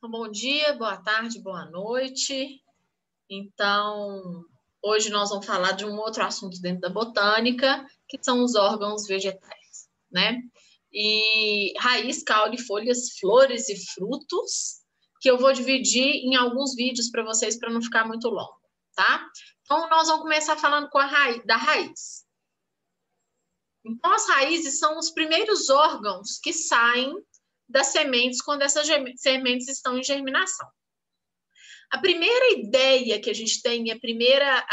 Então, bom dia, boa tarde, boa noite. Então, hoje nós vamos falar de um outro assunto dentro da botânica, que são os órgãos vegetais, né? E raiz, caule, folhas, flores e frutos, que eu vou dividir em alguns vídeos para vocês, para não ficar muito longo, tá? Então, nós vamos começar falando da raiz. Então, as raízes são os primeiros órgãos que saem das sementes quando essas sementes estão em germinação. A primeira ideia que a gente tem, a primeira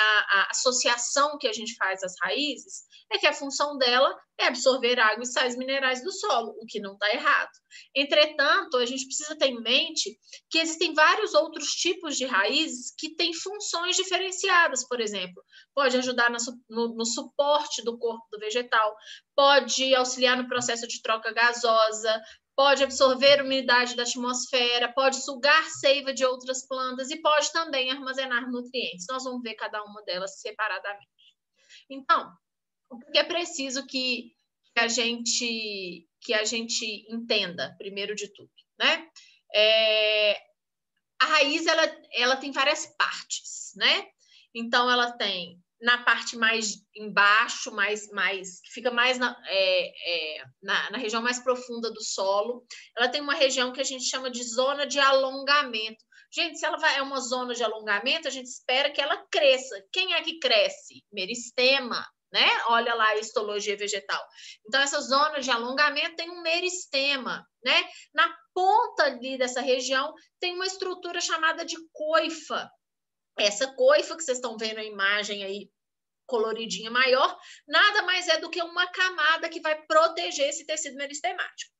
associação que a gente faz às raízes é que a função dela é absorver água e sais minerais do solo, o que não está errado. Entretanto, a gente precisa ter em mente que existem vários outros tipos de raízes que têm funções diferenciadas, por exemplo. Pode ajudar no suporte do corpo do vegetal, pode auxiliar no processo de troca gasosa, pode absorver umidade da atmosfera, pode sugar seiva de outras plantas e pode também armazenar nutrientes. Nós vamos ver cada uma delas separadamente. Então, o que é preciso que a gente entenda, primeiro de tudo, né? A raiz, ela tem várias partes, né? Então, ela tem na parte mais embaixo, que fica mais na região mais profunda do solo, ela tem uma região que a gente chama de zona de alongamento. Gente, se ela é uma zona de alongamento, a gente espera que ela cresça. Quem é que cresce? Meristema, né? Olha lá a histologia vegetal. Então, essa zona de alongamento tem um meristema, né? Na ponta ali dessa região tem uma estrutura chamada de coifa. Essa coifa que vocês estão vendo a imagem aí coloridinha maior, nada mais é do que uma camada que vai proteger esse tecido meristemático.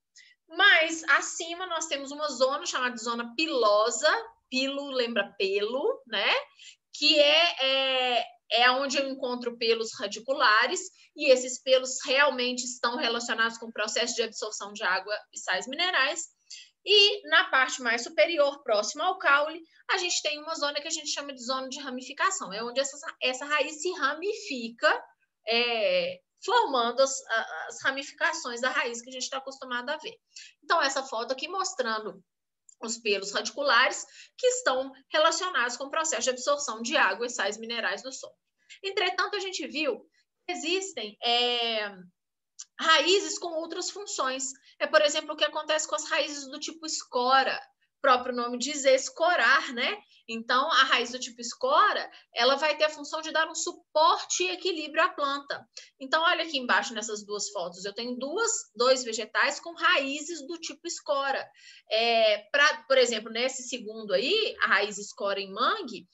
Mas acima nós temos uma zona chamada de zona pilosa, pilo lembra pelo, né? Que é onde eu encontro pelos radiculares, e esses pelos realmente estão relacionados com o processo de absorção de água e sais minerais. E na parte mais superior, próxima ao caule, a gente tem uma zona que a gente chama de zona de ramificação. É onde essa raiz se ramifica, formando as ramificações da raiz que a gente está acostumado a ver. Então, essa foto aqui mostrando os pelos radiculares que estão relacionados com o processo de absorção de água e sais minerais do solo. Entretanto, a gente viu que existem raízes com outras funções. Por exemplo, o que acontece com as raízes do tipo escora. O próprio nome diz escorar, né? Então, a raiz do tipo escora, ela vai ter a função de dar um suporte e equilíbrio à planta. Então, olha aqui embaixo nessas duas fotos. Eu tenho dois vegetais com raízes do tipo escora. Por exemplo, nesse segundo aí, a raiz escora em mangue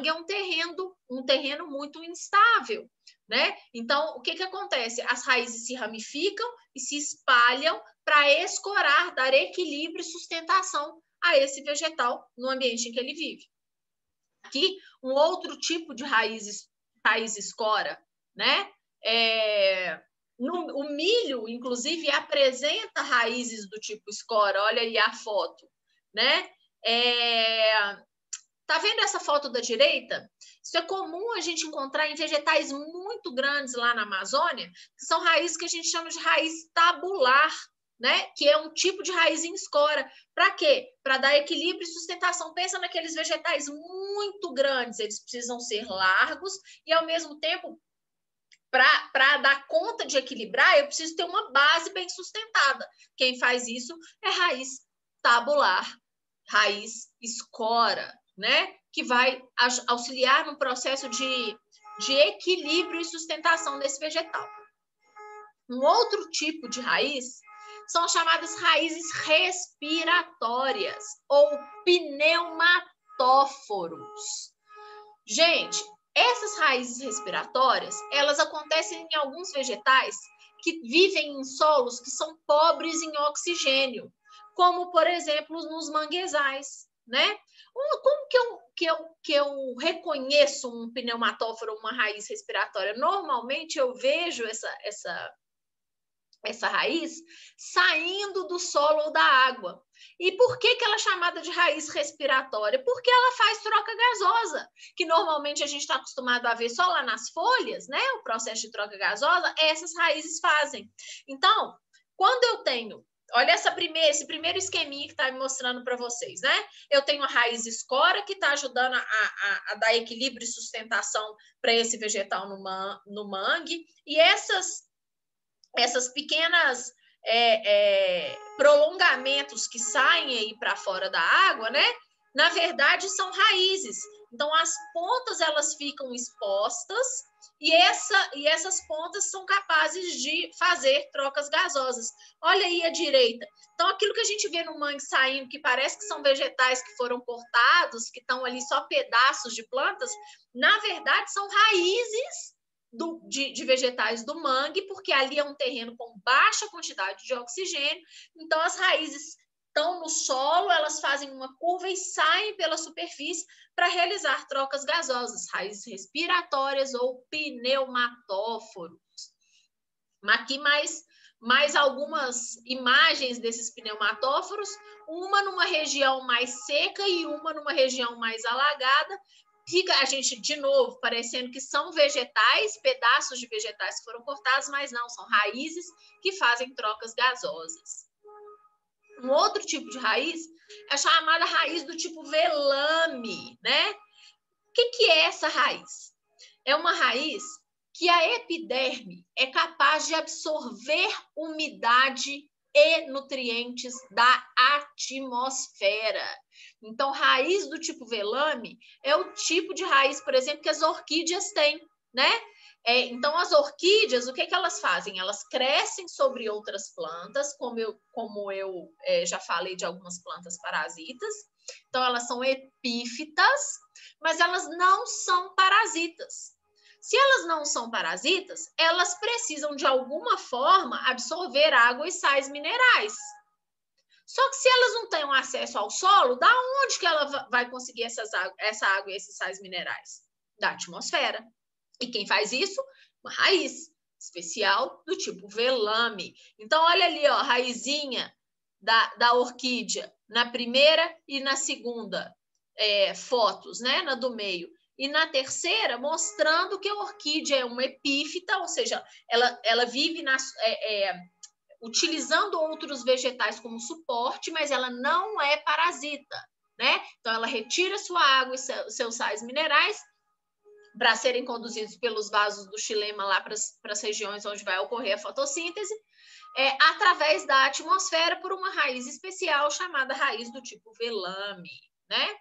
é um terreno muito instável, né? Então, o que acontece? As raízes se ramificam e se espalham para escorar, dar equilíbrio e sustentação a esse vegetal no ambiente em que ele vive. Aqui, um outro tipo de raiz escora, né? O milho, inclusive, apresenta raízes do tipo escora. Olha aí a foto, né? Tá vendo essa foto da direita? Isso é comum a gente encontrar em vegetais muito grandes lá na Amazônia, que são raízes que a gente chama de raiz tabular, né? Que é um tipo de raiz em escora. Para quê? Para dar equilíbrio e sustentação. Pensa naqueles vegetais muito grandes, eles precisam ser largos e, ao mesmo tempo, para dar conta de equilibrar, eu preciso ter uma base bem sustentada. Quem faz isso é raiz tabular, raiz escora, né? Que vai auxiliar no processo de equilíbrio e sustentação desse vegetal. Um outro tipo de raiz são as chamadas raízes respiratórias ou pneumatóforos. Gente, essas raízes respiratórias, elas acontecem em alguns vegetais que vivem em solos que são pobres em oxigênio, como, por exemplo, nos manguezais, né? Como que eu reconheço um pneumatóforo ou uma raiz respiratória? Normalmente eu vejo essa raiz saindo do solo ou da água. E por que ela é chamada de raiz respiratória? Porque ela faz troca gasosa, que normalmente a gente está acostumado a ver só lá nas folhas, né? O processo de troca gasosa, essas raízes fazem. Então, quando eu tenho olha esse primeiro esqueminha que está me mostrando para vocês, né? Eu tenho a raiz escora que está ajudando a dar equilíbrio e sustentação para esse vegetal no mangue, e essas pequenas prolongamentos que saem aí para fora da água, né? Na verdade, são raízes. Então, as pontas elas ficam expostas e essas pontas são capazes de fazer trocas gasosas. Olha aí à direita. Então, aquilo que a gente vê no mangue saindo, que parece que são vegetais que foram cortados, que estão ali só pedaços de plantas, na verdade, são raízes de vegetais do mangue, porque ali é um terreno com baixa quantidade de oxigênio, então as raízes estão no solo, elas fazem uma curva e saem pela superfície para realizar trocas gasosas, raízes respiratórias ou pneumatóforos. Aqui mais algumas imagens desses pneumatóforos, uma numa região mais seca e uma numa região mais alagada. Fica a gente, de novo, parecendo que são vegetais, pedaços de vegetais que foram cortados, mas não, são raízes que fazem trocas gasosas. Um outro tipo de raiz é a chamada raiz do tipo velame, né? O que é essa raiz? É uma raiz que a epiderme é capaz de absorver umidade e nutrientes da atmosfera. Então, raiz do tipo velame é o tipo de raiz, por exemplo, que as orquídeas têm, né? Então, as orquídeas, o que elas fazem? Elas crescem sobre outras plantas, como eu já falei de algumas plantas parasitas. Então, elas são epífitas, mas elas não são parasitas. Se elas não são parasitas, elas precisam, de alguma forma, absorver água e sais minerais. Só que se elas não têm acesso ao solo, da onde que ela vai conseguir essa água e esses sais minerais? Da atmosfera. E quem faz isso? Uma raiz especial do tipo velame. Então, olha ali, ó, a raizinha da orquídea na primeira e na segunda fotos, né, na do meio. E na terceira, mostrando que a orquídea é uma epífita, ou seja, ela vive utilizando outros vegetais como suporte, mas ela não é parasita, né? Então, ela retira sua água e seus sais minerais para serem conduzidos pelos vasos do xilema lá para as regiões onde vai ocorrer a fotossíntese, através da atmosfera por uma raiz especial chamada raiz do tipo velame, né?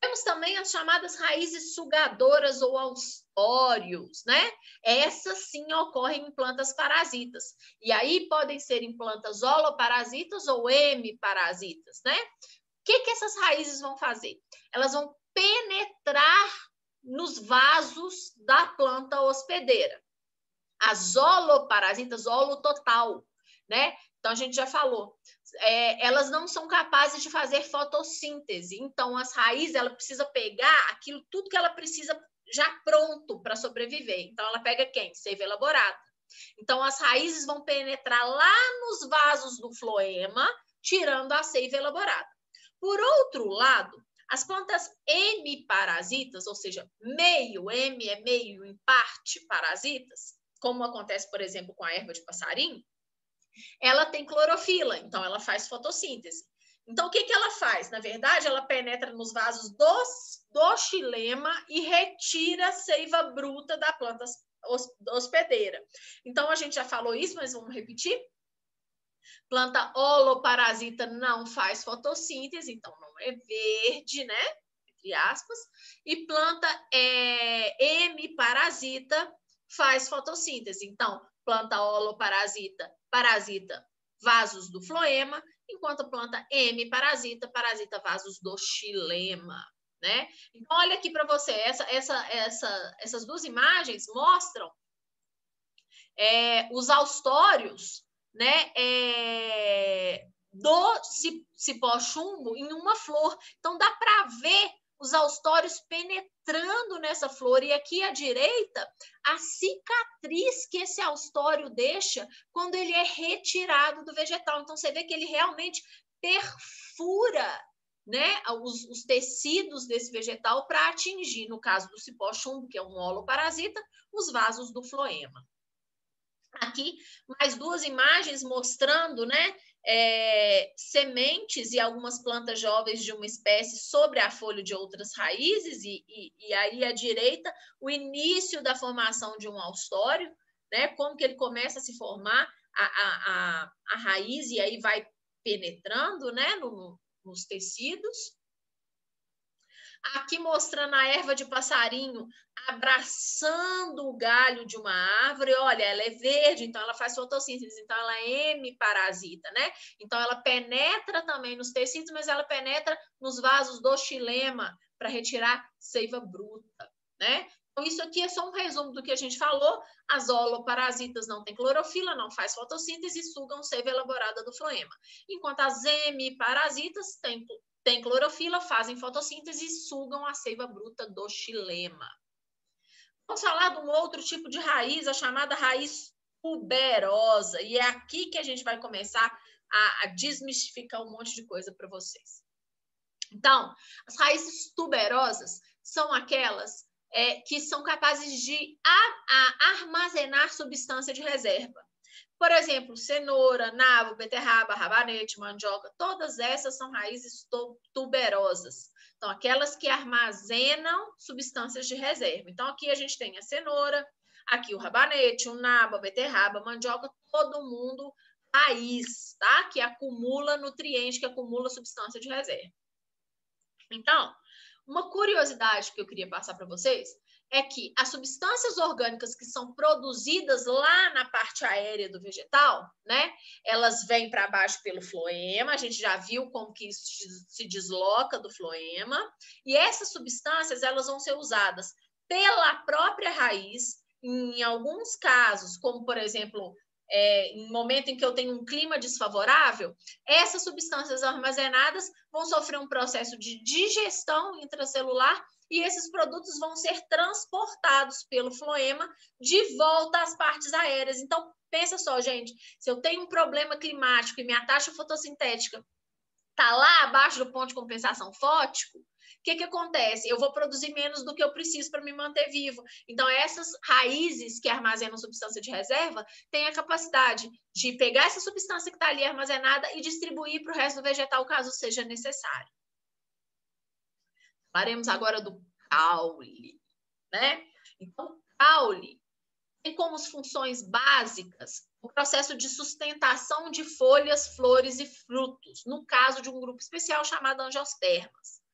Temos também as chamadas raízes sugadoras ou austrórios, né? Essas sim ocorrem em plantas parasitas. E aí podem ser em plantas holoparasitas ou hemiparasitas, né? O que essas raízes vão fazer? Elas vão penetrar nos vasos da planta hospedeira. As holoparasitas, holo total, né? Então, a gente já falou, elas não são capazes de fazer fotossíntese. Então, as raízes, ela precisa pegar aquilo, tudo que ela precisa já pronto para sobreviver. Então, ela pega quem? Seiva elaborada. Então, as raízes vão penetrar lá nos vasos do floema, tirando a seiva elaborada. Por outro lado, as plantas hemiparasitas, ou seja, meio, hemi é meio, em parte, parasitas, como acontece, por exemplo, com a erva de passarinho, ela tem clorofila, então ela faz fotossíntese. Então, o que ela faz? Na verdade, ela penetra nos vasos do xilema e retira a seiva bruta da planta hospedeira. Então, a gente já falou isso, mas vamos repetir? Planta holoparasita não faz fotossíntese, então não é verde, né? Entre aspas. E planta hemiparasita faz fotossíntese. Então, planta holoparasita parasita vasos do floema, enquanto a planta hemiparasita parasita vasos do xilema, né? Então, olha aqui para você, essas duas imagens mostram os austórios, né, do cipó chumbo em uma flor. Então, dá para ver os austórios penetrando nessa flor. E aqui à direita, a cicatriz que esse austório deixa quando ele é retirado do vegetal. Então, você vê que ele realmente perfura, né, os tecidos desse vegetal para atingir, no caso do cipó chumbo, que é um holoparasita, os vasos do floema. Aqui, mais duas imagens mostrando, né, sementes e algumas plantas jovens de uma espécie sobre a folha de outras raízes, e aí à direita, o início da formação de um austório, né, como que ele começa a se formar a raiz, e aí vai penetrando, né, nos tecidos. Aqui mostrando a erva de passarinho abraçando o galho de uma árvore. Olha, ela é verde, então ela faz fotossíntese, então ela é hemiparasita, né? Então ela penetra também nos tecidos, mas ela penetra nos vasos do xilema para retirar seiva bruta, né? Então isso aqui é só um resumo do que a gente falou. As holoparasitas não têm clorofila, não faz fotossíntese e sugam seiva elaborada do floema. Enquanto as hemiparasitas têm clorofila, fazem fotossíntese e sugam a seiva bruta do xilema. Vamos falar de um outro tipo de raiz, a chamada raiz tuberosa. E é aqui que a gente vai começar a desmistificar um monte de coisa para vocês. Então, as raízes tuberosas são aquelas que são capazes de armazenar substância de reserva. Por exemplo, cenoura, nabo, beterraba, rabanete, mandioca, todas essas são raízes tuberosas. Então, aquelas que armazenam substâncias de reserva. Então, aqui a gente tem a cenoura, aqui o rabanete, o nabo, a beterraba, a mandioca, todo mundo raiz, tá? Que acumula nutriente, que acumula substância de reserva. Então, uma curiosidade que eu queria passar para vocês é que as substâncias orgânicas que são produzidas lá na parte aérea do vegetal, né? Elas vêm para baixo pelo floema, a gente já viu como que isso se desloca do floema, e essas substâncias elas vão ser usadas pela própria raiz, em alguns casos, como por exemplo, em momento em que eu tenho um clima desfavorável, essas substâncias armazenadas vão sofrer um processo de digestão intracelular e esses produtos vão ser transportados pelo floema de volta às partes aéreas. Então, pensa só, gente, se eu tenho um problema climático e minha taxa fotossintética está lá abaixo do ponto de compensação fótico, o que acontece? Eu vou produzir menos do que eu preciso para me manter vivo. Então, essas raízes que armazenam substância de reserva têm a capacidade de pegar essa substância que está ali armazenada e distribuir para o resto do vegetal, caso seja necessário. Falaremos agora do caule, né? Então, caule tem como funções básicas o processo de sustentação de folhas, flores e frutos, no caso de um grupo especial chamado angiospermas,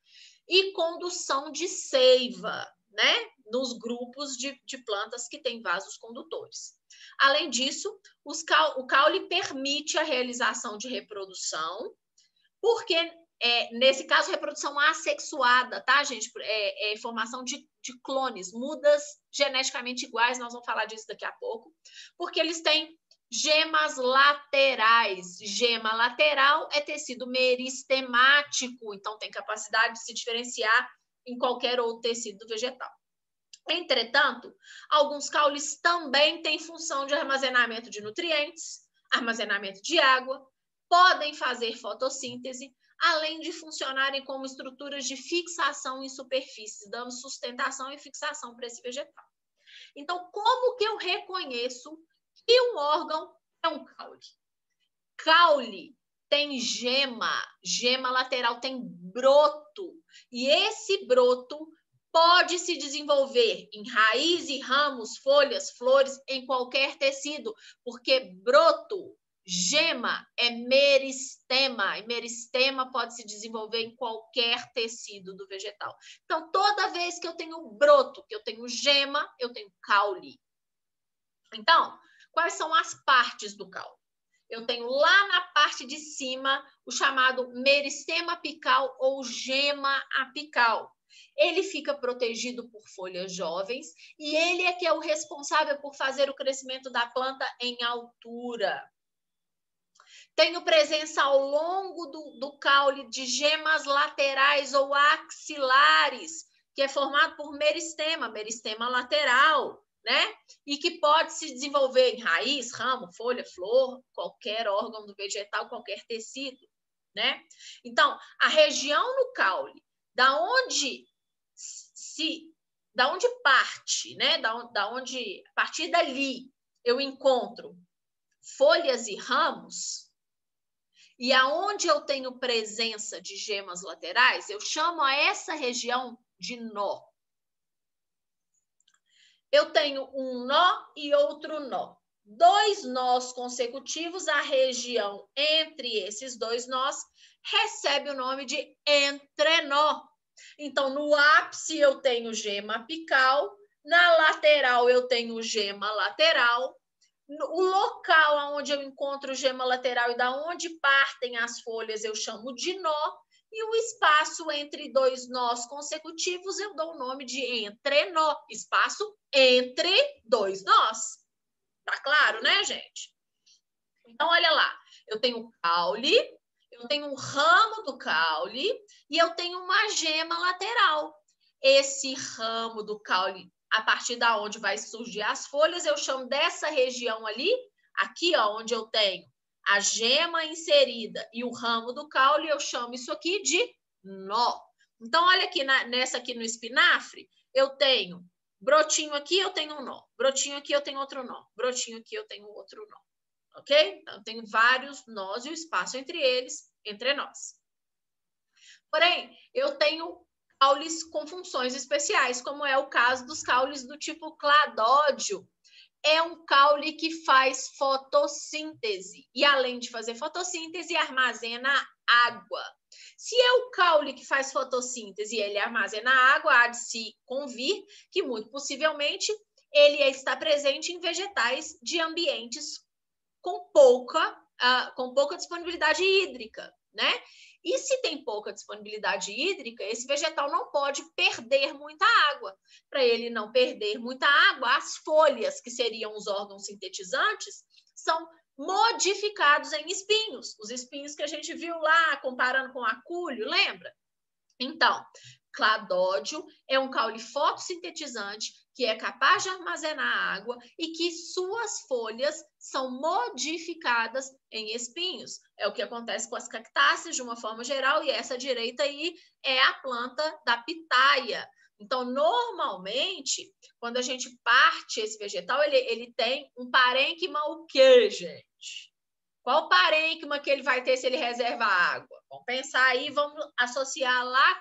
e condução de seiva, né? Nos grupos de plantas que têm vasos condutores. Além disso, o caule permite a realização de reprodução, porque nesse caso, reprodução assexuada, tá, gente? Formação de clones, mudas geneticamente iguais, nós vamos falar disso daqui a pouco, porque eles têm gemas laterais. Gema lateral é tecido meristemático, então tem capacidade de se diferenciar em qualquer outro tecido vegetal. Entretanto, alguns caules também têm função de armazenamento de nutrientes, armazenamento de água, podem fazer fotossíntese, além de funcionarem como estruturas de fixação em superfícies, dando sustentação e fixação para esse vegetal. Então, como que eu reconheço que um órgão é um caule? Caule tem gema lateral tem broto, e esse broto pode se desenvolver em raiz e ramos, folhas, flores, em qualquer tecido, porque broto, gema é meristema, e meristema pode se desenvolver em qualquer tecido do vegetal. Então, toda vez que eu tenho broto, que eu tenho gema, eu tenho caule. Então, quais são as partes do caule? Eu tenho lá na parte de cima o chamado meristema apical ou gema apical. Ele fica protegido por folhas jovens e ele é que é o responsável por fazer o crescimento da planta em altura. Tenho presença ao longo do caule de gemas laterais ou axilares, que é formado por meristema lateral, né? E que pode se desenvolver em raiz, ramo, folha, flor, qualquer órgão do vegetal, qualquer tecido, né? Então, a região no caule, da onde parte, né? A partir dali eu encontro folhas e ramos, e aonde eu tenho presença de gemas laterais, eu chamo a essa região de nó. Eu tenho um nó e outro nó. 2 nós consecutivos, a região entre esses 2 nós recebe o nome de entrenó. Então, no ápice eu tenho gema apical, na lateral eu tenho gema lateral, o local onde eu encontro gema lateral e da onde partem as folhas eu chamo de nó, e o espaço entre 2 nós consecutivos eu dou o nome de entrenó, espaço entre 2 nós. Tá claro, né, gente? Então, olha lá, eu tenho o caule, eu tenho um ramo do caule e eu tenho uma gema lateral. Esse ramo do caule, a partir da onde vai surgir as folhas, eu chamo dessa região ali, aqui, ó, onde eu tenho a gema inserida e o ramo do caule, eu chamo isso aqui de nó. Então, olha aqui, nessa aqui no espinafre, eu tenho brotinho aqui, eu tenho um nó. Brotinho aqui, eu tenho outro nó. Brotinho aqui, eu tenho outro nó. Ok? Então, eu tenho vários nós e o espaço entre eles, entre nós. Porém, eu tenho caules com funções especiais, como é o caso dos caules do tipo cladódio. É um caule que faz fotossíntese e, além de fazer fotossíntese, armazena água. Se é o caule que faz fotossíntese e ele armazena água, há de se convir que, muito possivelmente, ele está presente em vegetais de ambientes com pouca disponibilidade hídrica, né? E se tem pouca disponibilidade hídrica, esse vegetal não pode perder muita água. Para ele não perder muita água, as folhas, que seriam os órgãos sintetizantes, são modificados em espinhos. Os espinhos que a gente viu lá, comparando com acúlio, lembra? Então, cladódio é um caule fotossintetizante que é capaz de armazenar água e que suas folhas são modificadas em espinhos. É o que acontece com as cactáceas de uma forma geral, e essa direita aí é a planta da pitaia. Então, normalmente, quando a gente parte esse vegetal, ele tem um parênquima o quê, gente? Qual parênquima que ele vai ter se ele reserva água? Vamos pensar aí, vamos associar lá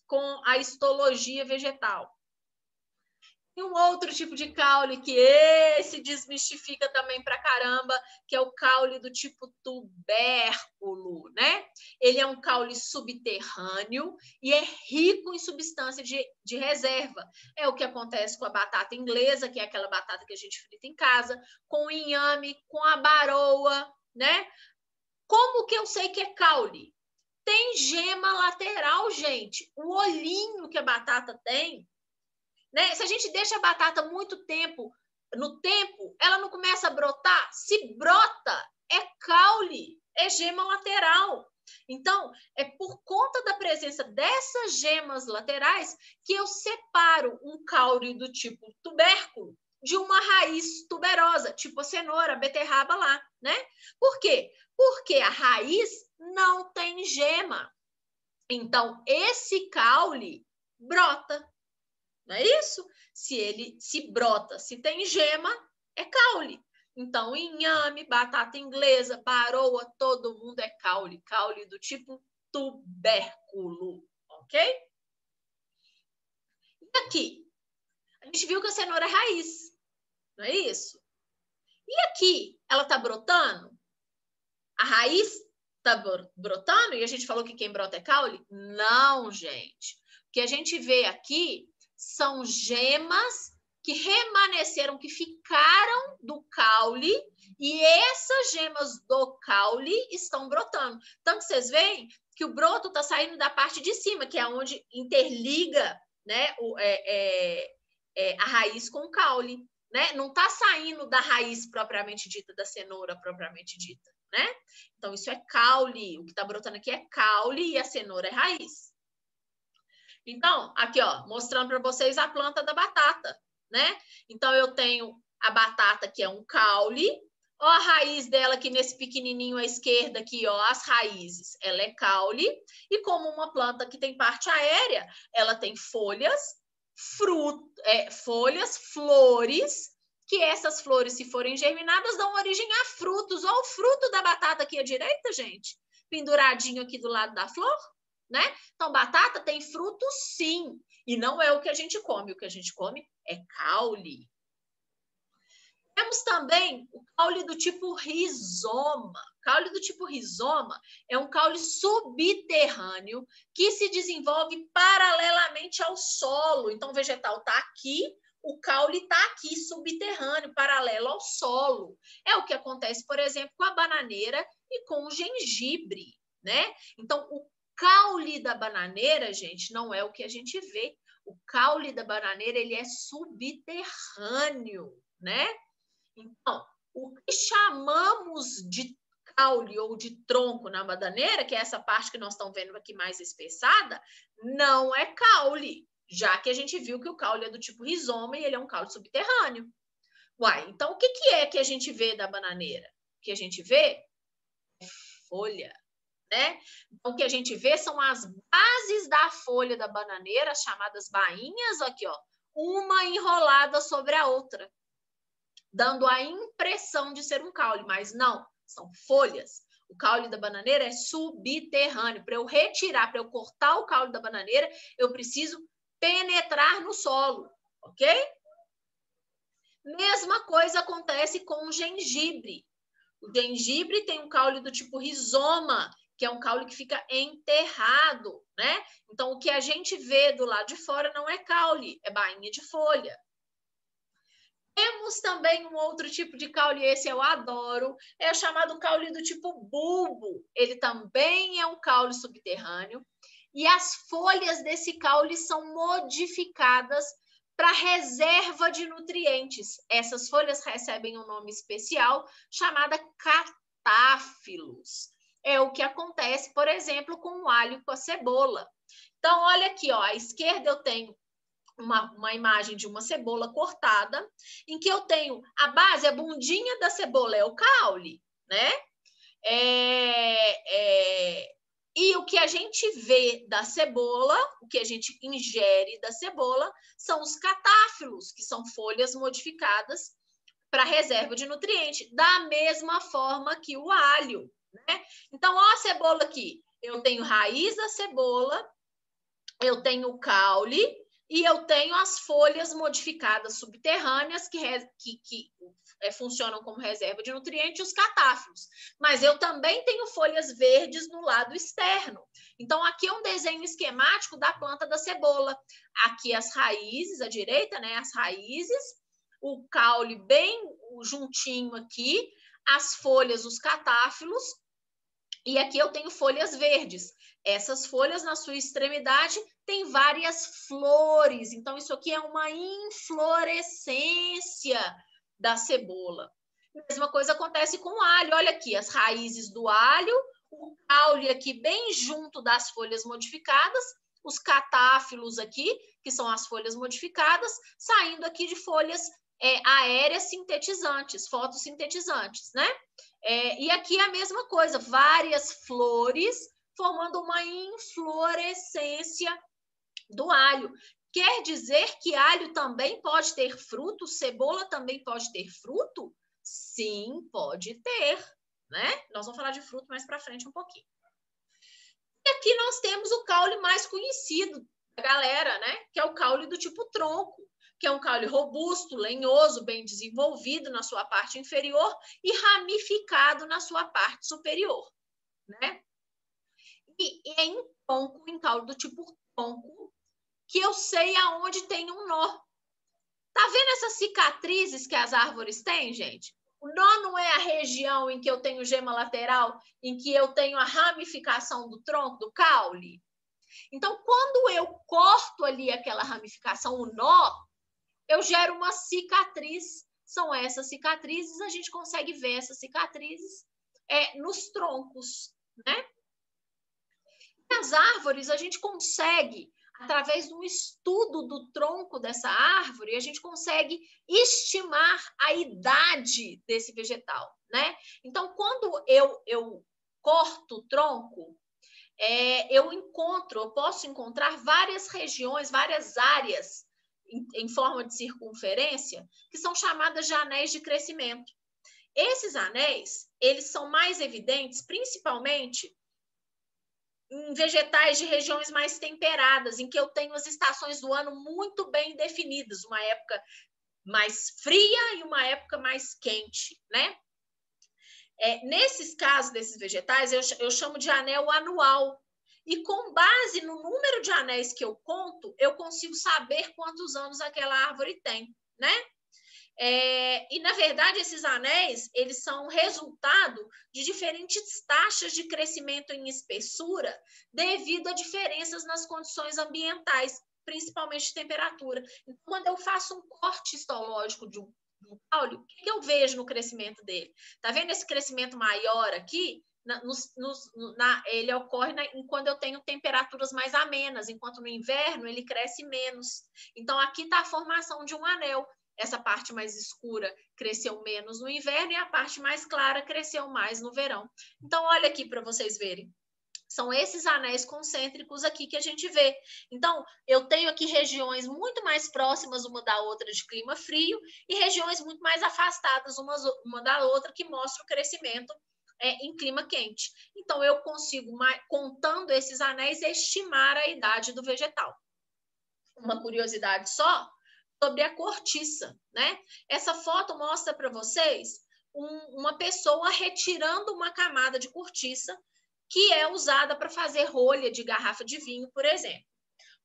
com a histologia vegetal. E um outro tipo de caule que esse desmistifica também pra caramba, que é o caule do tipo tubérculo, né? Ele é um caule subterrâneo e é rico em substância de reserva. É o que acontece com a batata inglesa, que é aquela batata que a gente frita em casa, com o inhame, com a baroa, né? Como que eu sei que é caule? Tem gema lateral, gente. O olhinho que a batata tem, né? Se a gente deixa a batata muito tempo no tempo, ela não começa a brotar? Se brota, é caule, é gema lateral. Então, é por conta da presença dessas gemas laterais que eu separo um caule do tipo tubérculo de uma raiz tuberosa, tipo a cenoura, a beterraba lá, né? Por quê? Porque a raiz não tem gema. Então, esse caule brota. Não é isso? Se ele se brota, se tem gema, é caule. Então, inhame, batata inglesa, baroa, todo mundo é caule. Caule do tipo tubérculo, ok? E aqui? A gente viu que a cenoura é raiz, não é isso? E aqui, ela está brotando? A raiz está brotando? E a gente falou que quem brota é caule? Não, gente. O que a gente vê aqui são gemas que remanesceram, que ficaram do caule, e essas gemas do caule estão brotando. Tanto que vocês veem que o broto está saindo da parte de cima, que é onde interliga, né, a raiz com o caule, né? Não está saindo da raiz propriamente dita, da cenoura propriamente dita, né? Então, isso é caule. O que está brotando aqui é caule e a cenoura é raiz. Então, aqui, ó, mostrando para vocês a planta da batata, né? Então, eu tenho a batata, que é um caule. Ó, a raiz dela aqui nesse pequenininho à esquerda aqui, ó, as raízes, ela é caule. E como uma planta que tem parte aérea, ela tem folhas, flores que essas flores, se forem germinadas, dão origem a frutos. Olha o fruto da batata aqui à direita, gente, penduradinho aqui do lado da flor, né? Então, batata tem fruto, sim, e não é o que a gente come. O que a gente come é caule. Temos também o caule do tipo rizoma. Caule do tipo rizoma é um caule subterrâneo que se desenvolve paralelamente ao solo. Então, o vegetal está aqui, o caule está aqui, subterrâneo, paralelo ao solo. É o que acontece, por exemplo, com a bananeira e com o gengibre, né? Então, o caule da bananeira, gente, não é o que a gente vê. O caule da bananeira, ele é subterrâneo, né? Então, o que chamamos de caule ou de tronco na bananeira, que é essa parte que nós estamos vendo aqui mais espessada, não é caule, já que a gente viu que o caule é do tipo rizoma e ele é um caule subterrâneo. Uai, então o que é que a gente vê da bananeira? O que a gente vê é folha, né? Então, o que a gente vê são as bases da folha da bananeira, chamadas bainhas, aqui, ó, uma enrolada sobre a outra, dando a impressão de ser um caule, mas não, são folhas. O caule da bananeira é subterrâneo. Para eu retirar, para eu cortar o caule da bananeira, eu preciso penetrar no solo, ok? Mesma coisa acontece com o gengibre. O gengibre tem um caule do tipo rizoma, que é um caule que fica enterrado, né? Então, o que a gente vê do lado de fora não é caule, é bainha de folha. Temos também um outro tipo de caule, esse eu adoro, é o chamado caule do tipo bulbo. Ele também é um caule subterrâneo e as folhas desse caule são modificadas para reserva de nutrientes. Essas folhas recebem um nome especial chamada catáfilos. É o que acontece, por exemplo, com o alho e com a cebola. Então, olha aqui, ó, à esquerda eu tenho uma imagem de uma cebola cortada, em que eu tenho a base, a bundinha da cebola é o caule, né? E o que a gente vê da cebola, o que a gente ingere da cebola, são os catáfilos, que são folhas modificadas para reserva de nutriente, da mesma forma que o alho, né? Então, ó a cebola aqui. Eu tenho raiz da cebola, eu tenho o caule, e eu tenho as folhas modificadas subterrâneas que funcionam como reserva de nutrientes, os catáfilos. Mas eu também tenho folhas verdes no lado externo. Então, aqui é um desenho esquemático da planta da cebola. Aqui as raízes, à direita, né? As raízes, o caule bem juntinho aqui, as folhas, os catáfilos, e aqui eu tenho folhas verdes. Essas folhas, na sua extremidade, têm várias flores. Então, isso aqui é uma inflorescência da cebola. A mesma coisa acontece com o alho. Olha aqui, as raízes do alho, o caule aqui bem junto das folhas modificadas, os catáfilos aqui, que são as folhas modificadas, saindo aqui de folhas aéreas sintetizantes, fotossintetizantes, né? E aqui a mesma coisa, várias flores formando uma inflorescência do alho. Quer dizer que alho também pode ter fruto? Cebola também pode ter fruto? Sim, pode ter, né? Nós vamos falar de fruto mais para frente um pouquinho. E aqui nós temos o caule mais conhecido da galera, né? Que é o caule do tipo tronco, que é um caule robusto, lenhoso, bem desenvolvido na sua parte inferior e ramificado na sua parte superior, né? E é em tronco, em caule do tipo tronco, que eu sei aonde tem um nó. Tá vendo essas cicatrizes que as árvores têm, gente? O nó não é a região em que eu tenho gema lateral, em que eu tenho a ramificação do tronco, do caule. Então, quando eu corto ali aquela ramificação, o nó, eu gero uma cicatriz. São essas cicatrizes, a gente consegue ver essas cicatrizes nos troncos, né? Nas árvores, a gente consegue, através do estudo do tronco dessa árvore, a gente consegue estimar a idade desse vegetal, né? Então, quando eu corto o tronco, eu posso encontrar várias regiões, várias áreas em forma de circunferência, que são chamadas de anéis de crescimento. Esses anéis, eles são mais evidentes, principalmente em vegetais de regiões mais temperadas, em que eu tenho as estações do ano muito bem definidas, uma época mais fria e uma época mais quente, né? Nesses casos desses vegetais, eu chamo de anel anual. E com base no número de anéis que eu conto, eu consigo saber quantos anos aquela árvore tem, né? E, na verdade, esses anéis, eles são resultado de diferentes taxas de crescimento em espessura devido a diferenças nas condições ambientais, principalmente de temperatura. Então, quando eu faço um corte histológico de um caule, o que eu vejo no crescimento dele? Tá vendo esse crescimento maior aqui? Ele ocorre quando eu tenho temperaturas mais amenas, enquanto no inverno ele cresce menos. Então, aqui está a formação de um anel. Essa parte mais escura cresceu menos no inverno e a parte mais clara cresceu mais no verão. Então, olha aqui para vocês verem. São esses anéis concêntricos aqui que a gente vê. Então, eu tenho aqui regiões muito mais próximas uma da outra de clima frio e regiões muito mais afastadas uma da outra que mostram o crescimento em clima quente. Então, eu consigo, contando esses anéis, estimar a idade do vegetal. Uma curiosidade só sobre a cortiça, né? Essa foto mostra para vocês uma pessoa retirando uma camada de cortiça que é usada para fazer rolha de garrafa de vinho, por exemplo.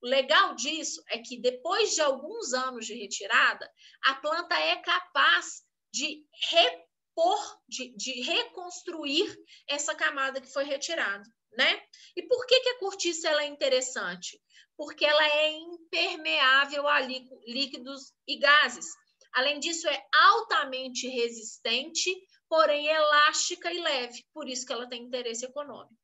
O legal disso é que depois de alguns anos de retirada, a planta é capaz de repor, de reconstruir essa camada que foi retirada, né? E por que a cortiça ela é interessante? Porque ela é impermeável a líquidos e gases. Além disso, é altamente resistente, porém elástica e leve, por isso que ela tem interesse econômico.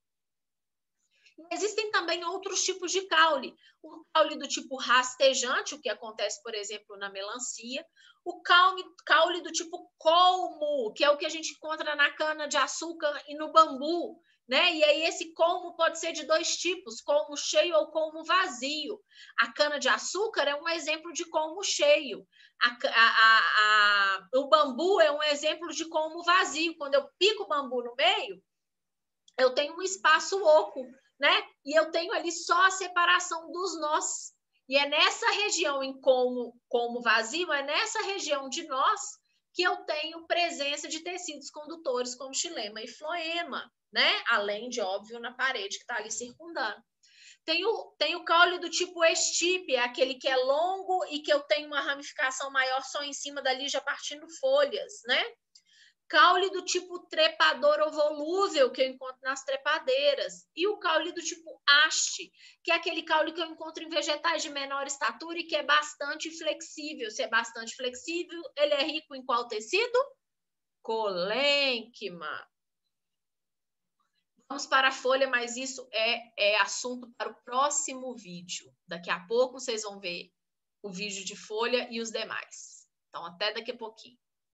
Existem também outros tipos de caule. O caule do tipo rastejante, o que acontece, por exemplo, na melancia. O caule do tipo colmo, que é o que a gente encontra na cana-de-açúcar e no bambu, né? E aí esse colmo pode ser de dois tipos, colmo cheio ou colmo vazio. A cana-de-açúcar é um exemplo de colmo cheio. O bambu é um exemplo de colmo vazio. Quando eu pico o bambu no meio, eu tenho um espaço oco, né? E eu tenho ali só a separação dos nós. E é nessa região em colmo vazio, é nessa região de nós que eu tenho presença de tecidos condutores como xilema e floema, né? Além de, óbvio, na parede que está ali circundando. Tem o caule do tipo estipe, é aquele que é longo e que eu tenho uma ramificação maior só em cima dali, já partindo folhas, né? Caule do tipo trepador ou volúvel, que eu encontro nas trepadeiras. E o caule do tipo haste, que é aquele caule que eu encontro em vegetais de menor estatura e que é bastante flexível. Se é bastante flexível, ele é rico em qual tecido? Colênquima. Vamos para a folha, mas isso é assunto para o próximo vídeo. Daqui a pouco vocês vão ver o vídeo de folha e os demais. Então, até daqui a pouquinho.